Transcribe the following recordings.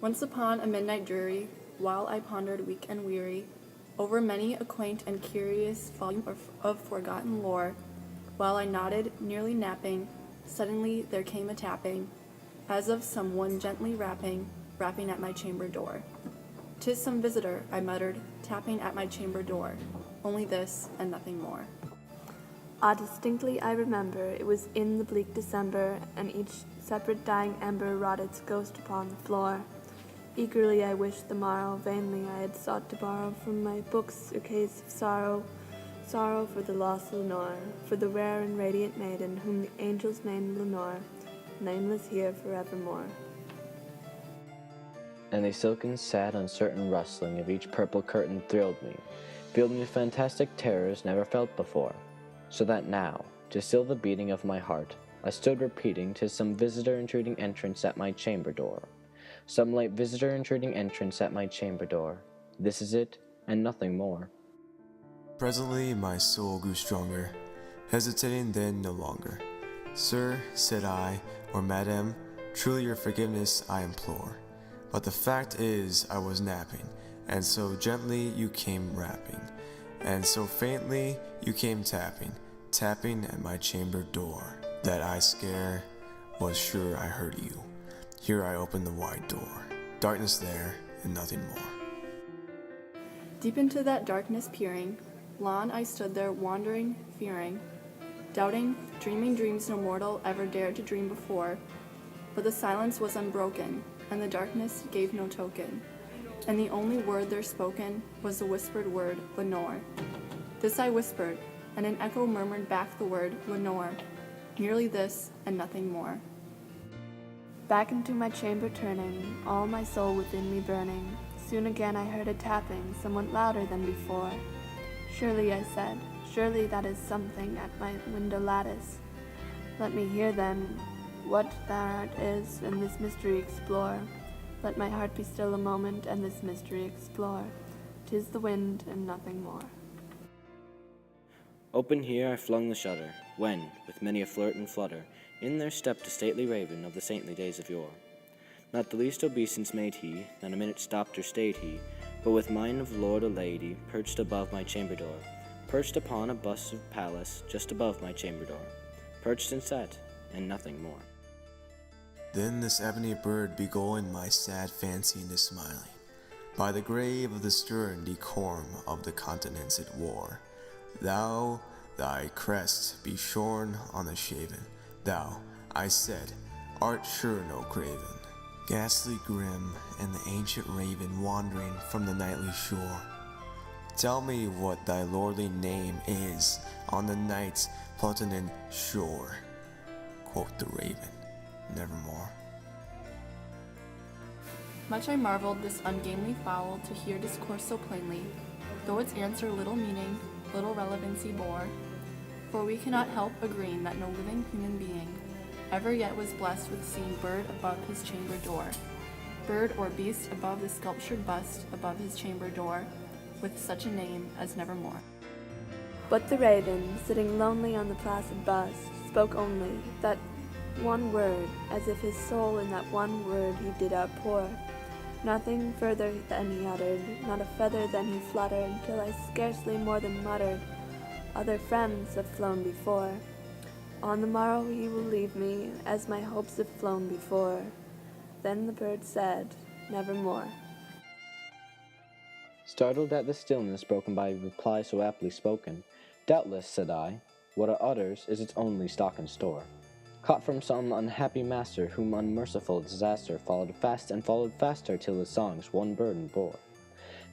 Once upon a midnight dreary, while I pondered weak and weary over many a quaint and curious volume of forgotten lore, while I nodded, nearly napping, suddenly there came a tapping, as of some one gently rapping at my chamber door. "'Tis some visitor," I muttered, tapping at my chamber door. Only this, and nothing more. Distinctly I remember, it was in the bleak December, and each separate dying ember wrought its ghost upon the floor. Eagerly I wished the morrow, vainly I had sought to borrow from my books a case of sorrow, sorrow for the lost Lenore, for the rare and radiant maiden whom the angels named Lenore, nameless here forevermore. And the silken, sad, uncertain rustling of each purple curtain thrilled me, filled me with fantastic terrors never felt before, so that now, to still the beating of my heart, I stood repeating, "'Tis some visitor intruding entrance at my chamber door. Some late visitor intruding entrance at my chamber door. This is it, and nothing more." Presently my soul grew stronger, hesitating then no longer. "Sir," said I, "or Madam, truly your forgiveness I implore. But the fact is I was napping, and so gently you came rapping, and so faintly you came tapping, tapping at my chamber door, that I scare was sure I heard you. Here I opened the wide door, darkness there, and nothing more." Deep into that darkness peering, lone I stood there wandering, fearing, doubting, dreaming dreams no mortal ever dared to dream before. But the silence was unbroken, and the darkness gave no token, and the only word there spoken was the whispered word, "Lenore." This I whispered, and an echo murmured back the word, "Lenore." Merely this, and nothing more. Back into my chamber turning, all my soul within me burning, soon again I heard a tapping, somewhat louder than before. "Surely," I said, "surely that is something at my window lattice. Let me hear then what that is, and this mystery explore. Let my heart be still a moment, and this mystery explore. 'Tis the wind, and nothing more." Open here I flung the shutter, when, with many a flirt and flutter, in there stepped a stately raven of the saintly days of yore. Not the least obeisance made he, not a minute stopped or stayed he, but with mien of lord or lady, perched above my chamber door, perched upon a bust of Pallas, just above my chamber door, perched and sat, and nothing more. Then this ebony bird beguiled my sad fancy into smiling. By the grave of the stern decorum of the continents it wore. "Thou, thy crest be shorn on the shaven. Thou," I said, "art sure no craven." Ghastly grim, and the ancient raven wandering from the nightly shore. "Tell me what thy lordly name is on the night's Plutonine shore," quoth the raven, nevermore. Much I marveled this ungainly fowl to hear discourse so plainly, though its answer little meaning, little relevancy bore. For we cannot help agreeing that no living human being ever yet was blessed with seeing bird above his chamber door, bird or beast above the sculptured bust above his chamber door, with such a name as Nevermore. But the raven, sitting lonely on the placid bust, spoke only that one word, as if his soul in that one word he did outpour. Nothing further than he uttered, not a feather than he fluttered, till I scarcely more than muttered, "Other friends have flown before. On the morrow he will leave me, as my hopes have flown before." Then the bird said, "Nevermore." Startled at the stillness broken by a reply so aptly spoken, "Doubtless," said I, "what it utters is its only stock and store, caught from some unhappy master whom unmerciful disaster followed fast and followed faster till his songs one burden bore,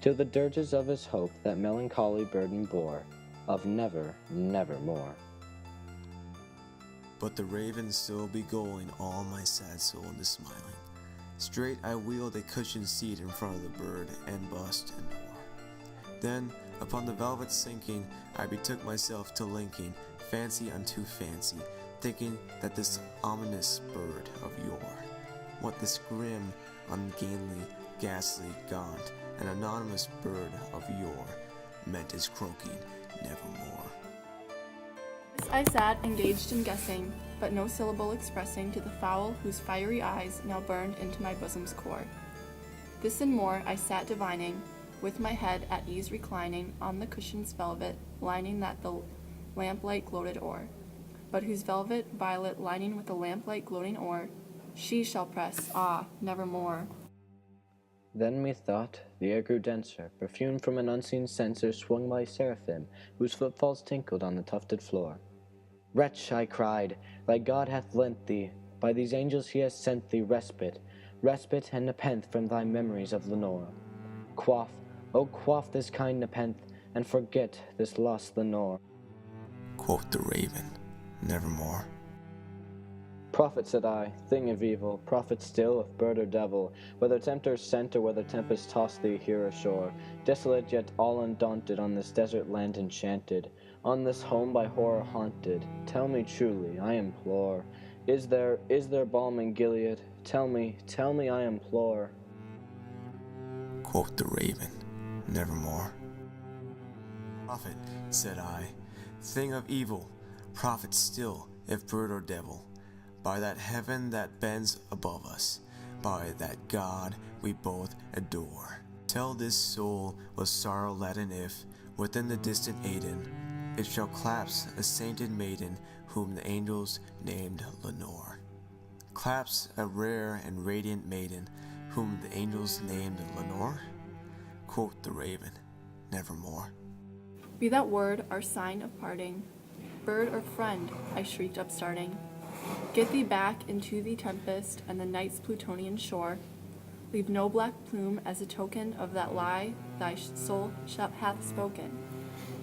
till the dirges of his hope that melancholy burden bore, of never, nevermore." But the raven still beguiling all my sad soul into smiling. Straight I wheeled a cushioned seat in front of the bird, and bust and more. Then, upon the velvet sinking, I betook myself to linking fancy unto fancy, thinking that this ominous bird of yore, what this grim, ungainly, ghastly, gaunt, and anonymous bird of yore meant his croaking nevermore. This I sat engaged in guessing, but no syllable expressing to the fowl whose fiery eyes now burned into my bosom's core. This and more I sat divining, with my head at ease reclining on the cushion's velvet lining that the lamplight gloated o'er, but whose velvet violet lining with the lamplight gloating o'er, she shall press, ah, nevermore. Then methought the air grew denser, perfumed from an unseen censer swung by seraphim, whose footfalls tinkled on the tufted floor. Wretch, I cried, thy God hath lent thee, by these angels he has sent thee respite, respite and nepenthe from thy memories of Lenore. Quaff, oh quaff this kind nepenthe, and forget this lost Lenore. Quoth the raven, nevermore. Prophet, said I, thing of evil, prophet still, of bird or devil, whether tempters sent or whether tempests tossed thee here ashore, desolate yet all undaunted on this desert land enchanted, on this home by horror haunted, tell me truly, I implore, is there balm in Gilead? Tell me, I implore. Quoth the raven, nevermore. Prophet, said I, thing of evil, prophet still, if bird or devil, by that heaven that bends above us, by that God we both adore. Tell this soul with sorrow laden if, within the distant Aidenn, it shall clasp a sainted maiden whom the angels named Lenore. Clasp a rare and radiant maiden whom the angels named Lenore? Quoth the raven, nevermore. Be that word our sign of parting, bird or friend, I shrieked upstarting. Get thee back into the tempest and the night's Plutonian shore. Leave no black plume as a token of that lie thy soul hath spoken.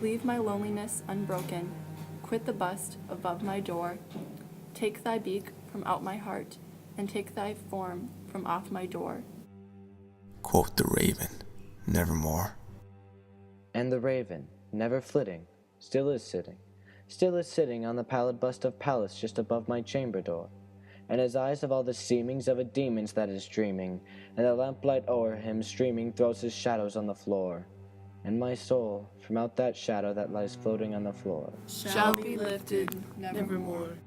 Leave my loneliness unbroken. Quit the bust above my door. Take thy beak from out my heart, and take thy form from off my door. Quoth the raven, nevermore. And the raven, never flitting, still is sitting on the pallid bust of Pallas just above my chamber door, and his eyes have all the seemings of a demon's that is dreaming, and the lamplight o'er him streaming throws his shadows on the floor, and my soul, from out that shadow that lies floating on the floor, Shall be lifted nevermore.